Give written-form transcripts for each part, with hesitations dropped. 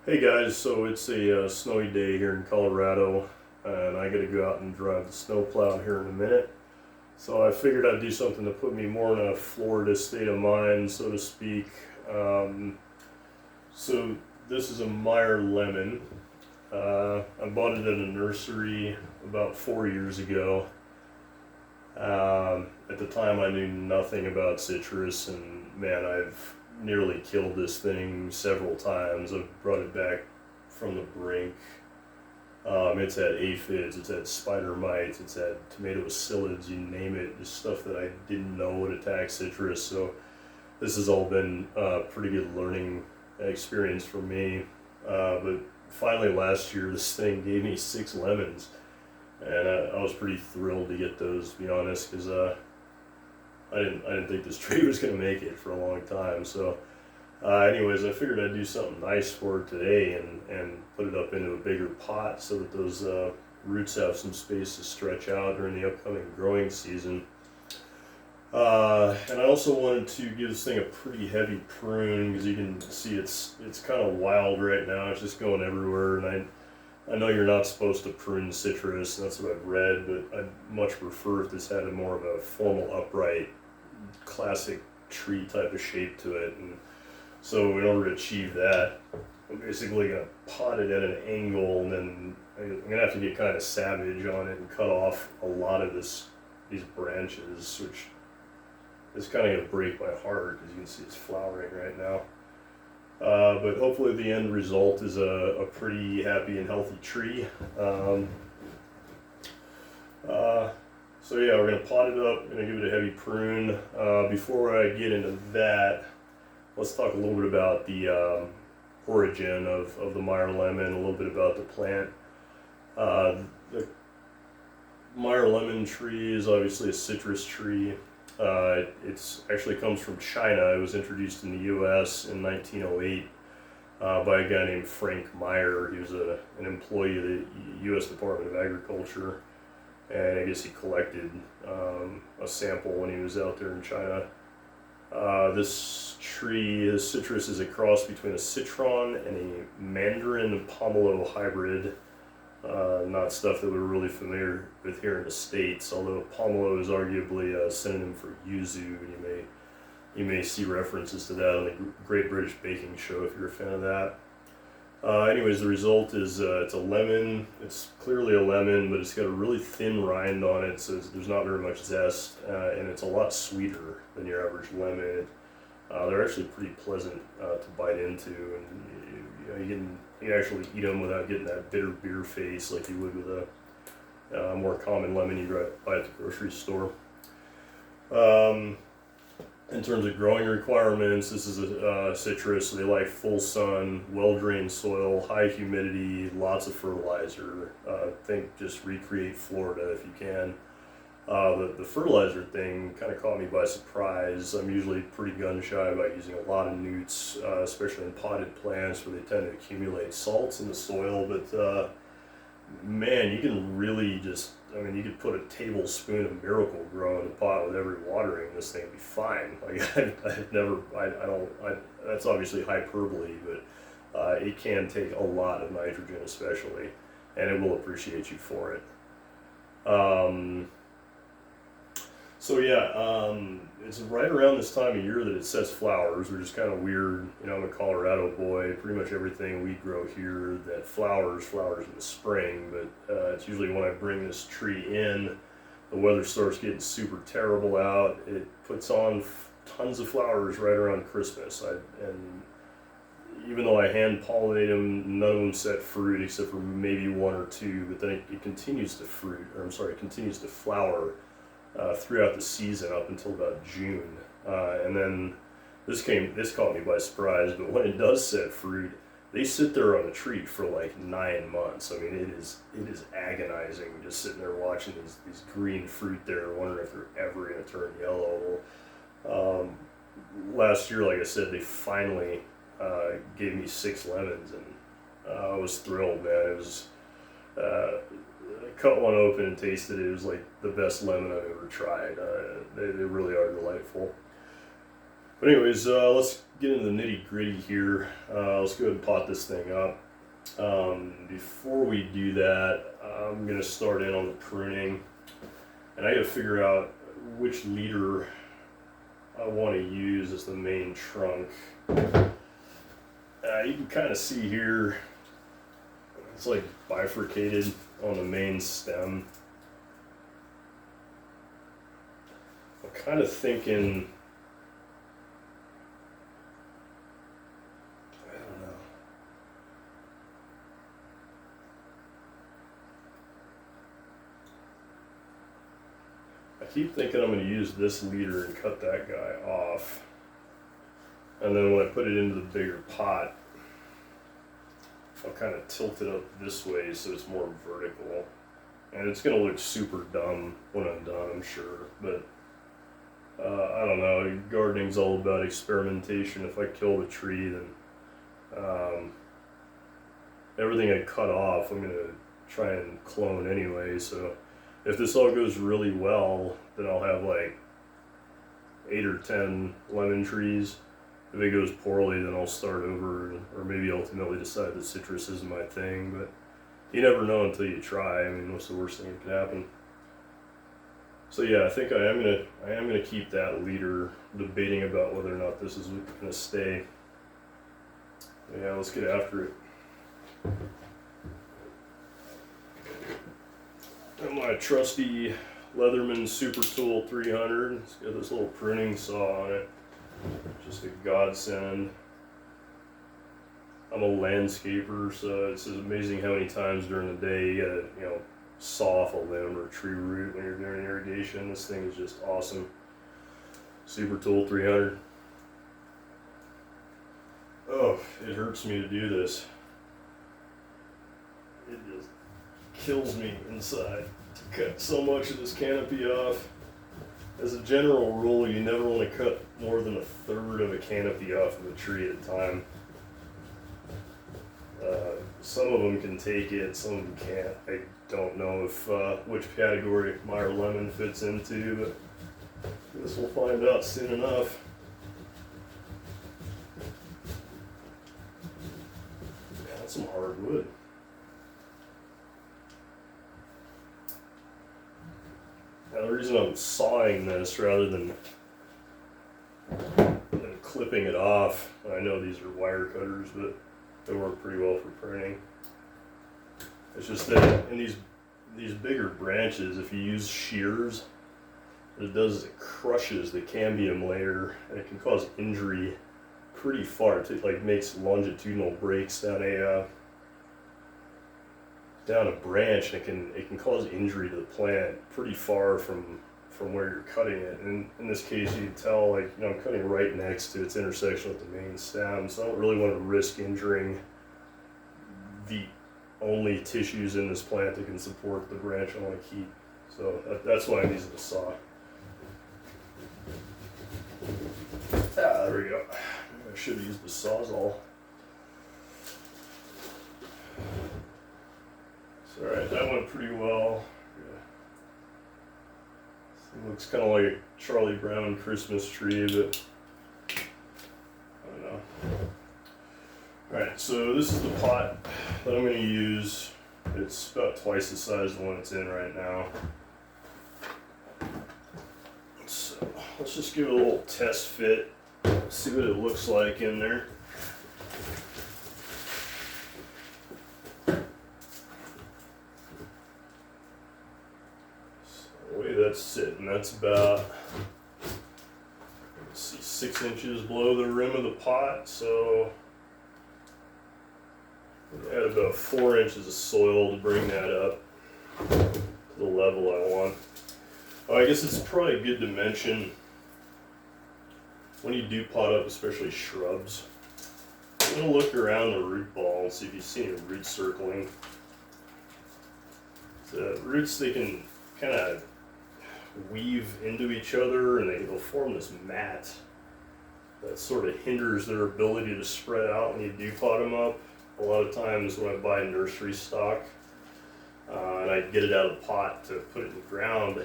Hey guys, so it's a snowy day here in Colorado, and I got to go out and drive the snowplow here in a minute. So I figured I'd do something to put me more in a Florida state of mind, so to speak. Um, so this is a Meyer lemon. I bought it at a nursery about 4 years ago. At the time, I knew nothing about citrus, and man, I've nearly killed this thing several times. I've brought it back from the brink. It's had aphids, it's had spider mites, it's had tomato psyllids, you name it, just stuff that I didn't know would attack citrus. So this has all been a pretty good learning experience for me. But finally last year, this thing gave me 6 lemons, and I was pretty thrilled to get those, to be honest, because I didn't think this tree was going to make it for a long time. So anyways, I figured I'd do something nice for it today and put it up into a bigger pot so that those roots have some space to stretch out during the upcoming growing season. And I also wanted to give this thing a pretty heavy prune, because you can see it's kind of wild right now. It's just going everywhere, and I know you're not supposed to prune citrus, and that's what I've read, but I'd much prefer if this had a more of a formal, upright, classic tree type of shape to it. And so in order to achieve that, I'm basically going to pot it at an angle, and then I'm going to have to get kind of savage on it and cut off a lot of these branches, which is kind of going to break my heart, because you can see it's flowering right now. But hopefully the end result is a pretty happy and healthy tree. So yeah, we're going to pot it up, going to give it a heavy prune. Before I get into that, let's talk a little bit about the origin of the Meyer lemon, a little bit about the plant. The Meyer lemon tree is obviously a citrus tree. It's actually comes from China. It was introduced in the U.S. in 1908 by a guy named Frank Meyer. He was an employee of the U.S. Department of Agriculture, and I guess he collected a sample when he was out there in China. This tree, this citrus, is a cross between a citron and a mandarin pomelo hybrid. Not stuff that we're really familiar with here in the States, although pomelo is arguably a synonym for yuzu, and you may see references to that on the Great British Baking Show if you're a fan of that. Anyways, the result is it's a lemon. It's clearly a lemon, but it's got a really thin rind on it, so there's not very much zest, and it's a lot sweeter than your average lemon. They're actually pretty pleasant to bite into, and you can actually eat them without getting that bitter beer face like you would with a more common lemon you buy at the grocery store. In terms of growing requirements, this is a citrus, so they like full sun, well-drained soil, high humidity, lots of fertilizer. Think just recreate Florida if you can. The fertilizer thing kind of caught me by surprise. I'm usually pretty gun-shy about using a lot of newts, especially in potted plants where they tend to accumulate salts in the soil, but man, you can really you could put a tablespoon of Miracle-Gro in the pot with every watering, this thing would be fine. Like, that's obviously hyperbole, but it can take a lot of nitrogen especially, and it will appreciate you for it. So yeah, it's right around this time of year that it sets flowers, which is kind of weird. I'm a Colorado boy. Pretty much everything we grow here that flowers in the spring, but it's usually when I bring this tree in, the weather starts getting super terrible out. It puts on tons of flowers right around Christmas. And even though I hand pollinate them, none of them set fruit except for maybe one or two, but then it continues to continues to flower throughout the season up until about June, and then this caught me by surprise. But when it does set fruit, they sit there on the tree for like 9 months. I mean, it is agonizing just sitting there watching these green fruit there, wondering if they're ever going to turn yellow. Last year, like I said, they finally gave me 6 lemons, and I was thrilled, man. It was. I cut one open and tasted it. It was like the best lemon I've ever tried. They really are delightful. But anyways, let's get into the nitty gritty here. Let's go ahead and pot this thing up. Before we do that, I'm going to start in on the pruning, and I got to figure out which leader I want to use as the main trunk. You can kind of see here, it's like bifurcated on the main stem. I'm kind of thinking, I don't know. I keep thinking I'm going to use this leader and cut that guy off. And then when I put it into the bigger pot, I'll kind of tilt it up this way so it's more vertical. And it's going to look super dumb when I'm done, I'm sure. But I don't know, gardening's all about experimentation. If I kill the tree, then everything I cut off, I'm going to try and clone anyway. So if this all goes really well, then I'll have like 8 or 10 lemon trees. If it goes poorly, then I'll start over, or maybe ultimately decide that citrus isn't my thing. But you never know until you try. I mean, what's the worst thing that could happen? So yeah, I think I am gonna keep that leader, debating about whether or not this is gonna stay. Yeah, let's get after it. And my trusty Leatherman Super Tool 300. It's got this little pruning saw on it. Just a godsend. I'm a landscaper, so it's amazing how many times during the day you gotta, saw off a limb or a tree root when you're doing irrigation. This thing is just awesome. Super Tool 300. Oh, it hurts me to do this. It just kills me inside to cut so much of this canopy off. As a general rule, you never want to cut more than 1/3 of a canopy off of a tree at a time. Some of them can take it, some of them can't. I don't know if which category Meyer lemon fits into, but I guess we'll find out soon enough. Yeah, that's some hard wood. Now, the reason I'm sawing this rather than clipping it off, I know these are wire cutters, but they work pretty well for pruning. It's just that in these bigger branches, if you use shears, what it does is it crushes the cambium layer, and it can cause injury pretty far. It like makes longitudinal breaks down a branch, and it can cause injury to the plant pretty far from where you're cutting it. And in this case, you can tell, like, I'm cutting right next to its intersection with the main stem, so I don't really want to risk injuring the only tissues in this plant that can support the branch I want to keep. So that's why I'm using the saw. There we go. I should have used the Sawzall. Alright, that went pretty well. Yeah. It looks kind of like a Charlie Brown Christmas tree, but I don't know. Alright, so this is the pot that I'm going to use. It's about twice the size of the one it's in right now. So let's just give it a little test fit, see what it looks like in there. That's sitting. That's about, let's see, 6 inches below the rim of the pot. So add about 4 inches of soil to bring that up to the level I want. I guess it's probably good to mention when you do pot up, especially shrubs, I'm going to look around the root ball and see if you see any root circling. The roots, they can kind of weave into each other, and they'll form this mat that sort of hinders their ability to spread out when you do pot them up. A lot of times when I buy nursery stock and I get it out of the pot to put it in the ground,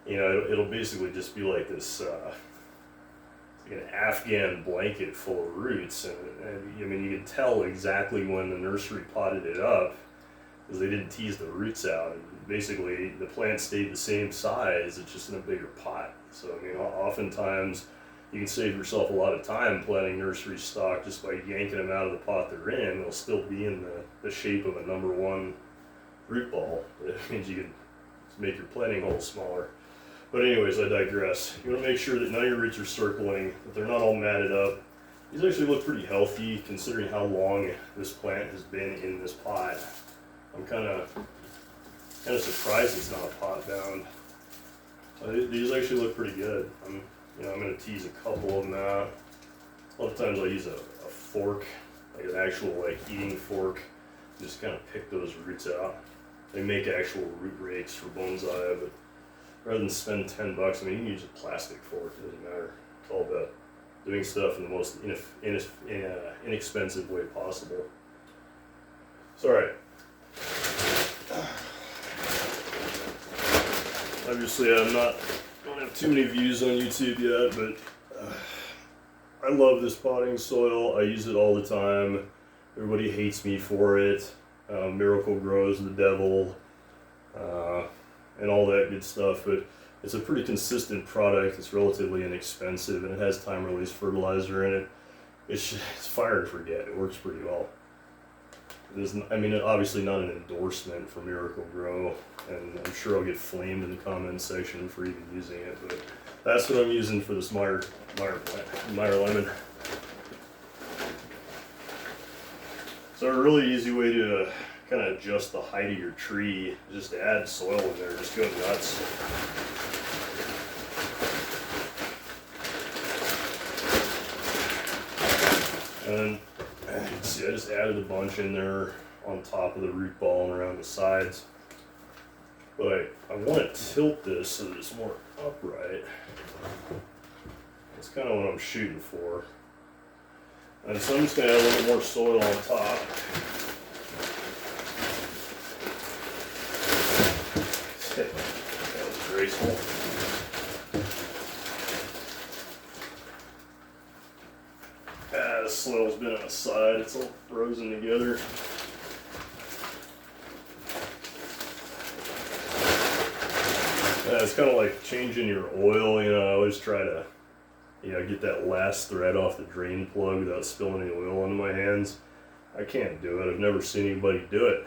it'll basically just be like this like an Afghan blanket full of roots, and I mean you can tell exactly when the nursery potted it up because they didn't tease the roots out, and basically the plant stayed the same size, it's just in a bigger pot. So I mean, oftentimes you can save yourself a lot of time planting nursery stock just by yanking them out of the pot they're in. They'll still be in the shape of a #1 root ball. It means you can make your planting hole smaller. But anyways, I digress. You want to make sure that none of your roots are circling, that they're not all matted up. These actually look pretty healthy considering how long this plant has been in this pot. I'm kind of surprised it's not pot bound. These actually look pretty good. I'm going to tease a couple of them out. A lot of times I use a fork, like an actual eating fork, just kind of pick those roots out. They make actual root rakes for bonsai, but rather than spend $10, I mean, you can use a plastic fork, it doesn't matter. It's all about doing stuff in the most inexpensive way possible. So, alright. Obviously, I don't have too many views on YouTube yet, but I love this potting soil. I use it all the time. Everybody hates me for it. Miracle Grows the devil, and all that good stuff, but it's a pretty consistent product. It's relatively inexpensive, and it has time-release fertilizer in it. It's fire to forget. It works pretty well. I mean, obviously not an endorsement for Miracle Grow, and I'm sure I'll get flamed in the comments section for even using it, but that's what I'm using for this Meyer lemon. So a really easy way to kind of adjust the height of your tree is just to add soil in there, just go nuts. And you can see I just added a bunch in there on top of the root ball and around the sides. But I want to tilt this so that it's more upright. That's kind of what I'm shooting for. And so I'm just going to add a little more soil on top. That was graceful. The soil's been on the side, it's all frozen together. It's kind of like changing your oil, I always try to get that last thread off the drain plug without spilling any oil onto my hands. I can't do it. I've never seen anybody do it.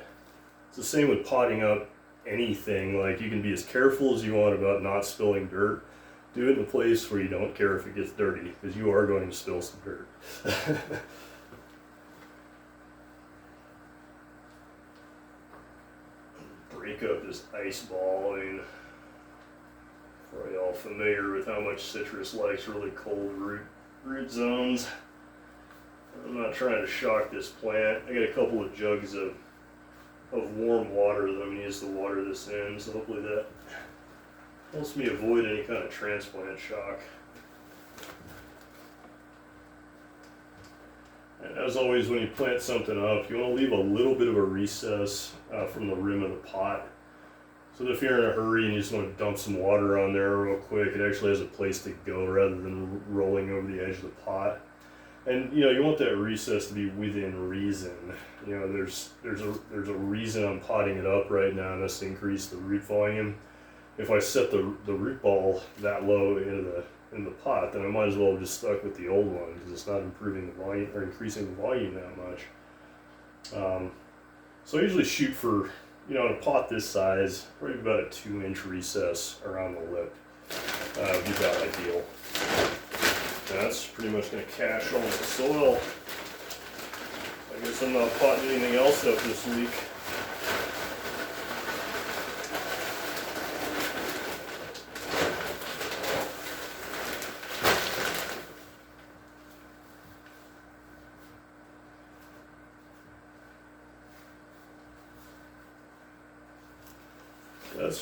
It's the same with potting up anything. Like, you can be as careful as you want about not spilling dirt. Do it in a place where you don't care if it gets dirty, because you are going to spill some dirt. Break up this ice ball. I mean, probably all familiar with how much citrus likes really cold root zones. I'm not trying to shock this plant. I got a couple of jugs of warm water that I'm going to use to water this in, so hopefully that helps me avoid any kind of transplant shock. And as always, when you plant something up, you want to leave a little bit of a recess from the rim of the pot. So that if you're in a hurry and you just want to dump some water on there real quick, it actually has a place to go rather than rolling over the edge of the pot. And you want that recess to be within reason. There's a reason I'm potting it up right now, and that's to increase the root volume. If I set the root ball that low in the pot, then I might as well have just stuck with the old one because it's not improving the volume or increasing the volume that much. So I usually shoot for in a pot this size, probably about a 2-inch recess around the lip would be about ideal. And that's pretty much going to cache all the soil. I guess I'm not potting anything else up this week. That's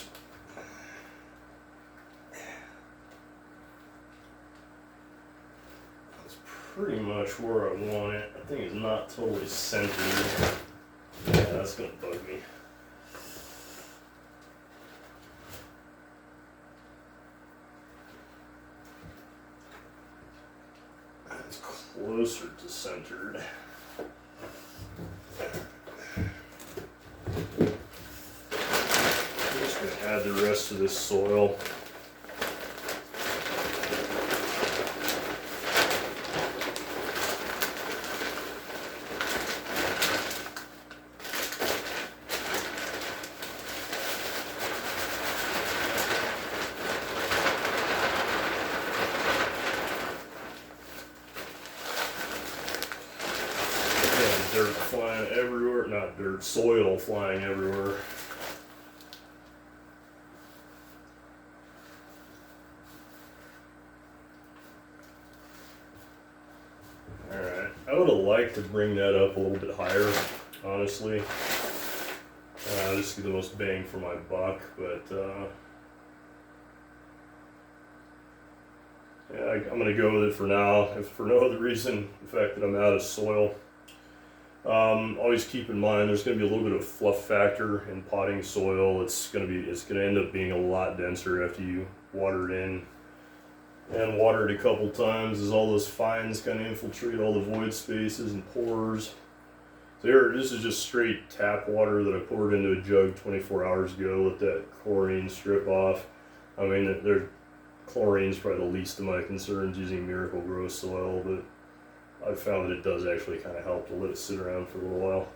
pretty much where I want it. I think it's not totally centered. Yeah, that's going to bug me. it's closer to centered. I'm just going to add the rest of this soil. Dirt flying everywhere, not dirt, soil flying everywhere. Alright, I would have liked to bring that up a little bit higher, honestly. Just to get the most bang for my buck, but yeah, I'm going to go with it for now, if for no other reason, the fact that I'm out of soil. Always keep in mind there's going to be a little bit of fluff factor in potting soil. It's going to end up being a lot denser after you water it in and water it a couple times, as all those fines kind of infiltrate all the void spaces and pores. So here, this is just straight tap water that I poured into a jug 24 hours ago. Let that chlorine strip off. I mean, chlorine's probably the least of my concerns using Miracle Grow soil, but I've found that it does actually kind of help to let it sit around for a little while.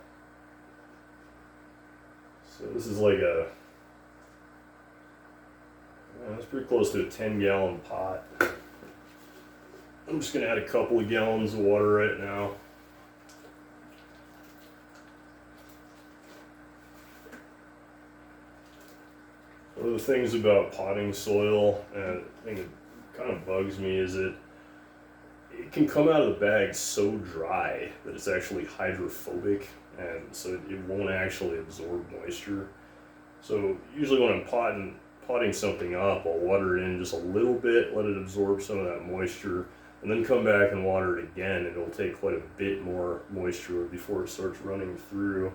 So this is like it's pretty close to a 10-gallon pot. I'm just going to add a couple of gallons of water right now. One of the things about potting soil, and I think it kind of bugs me, is it can come out of the bag so dry that it's actually hydrophobic, and so it won't actually absorb moisture. So usually when I'm potting something up, I'll water it in just a little bit, let it absorb some of that moisture, and then come back and water it again, and it'll take quite a bit more moisture before it starts running through.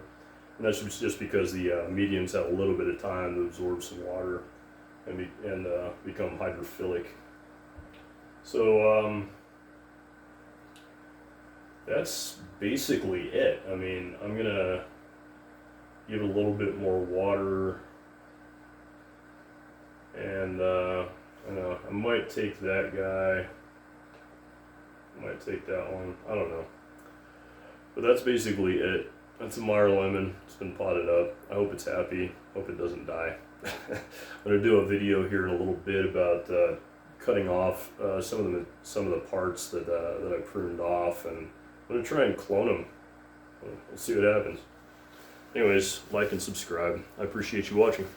And that's just because the mediums have a little bit of time to absorb some water and become hydrophilic. So that's basically it. I mean, I'm gonna give it a little bit more water, and I don't know, I might take that guy, I might take that one, I don't know. But that's basically it. That's a Meyer lemon. It's been potted up. I hope it's happy. Hope it doesn't die. I'm gonna do a video here in a little bit about cutting off some of the parts that I pruned off, and I'm gonna try and clone them. We'll see what happens. Anyways, like and subscribe. I appreciate you watching.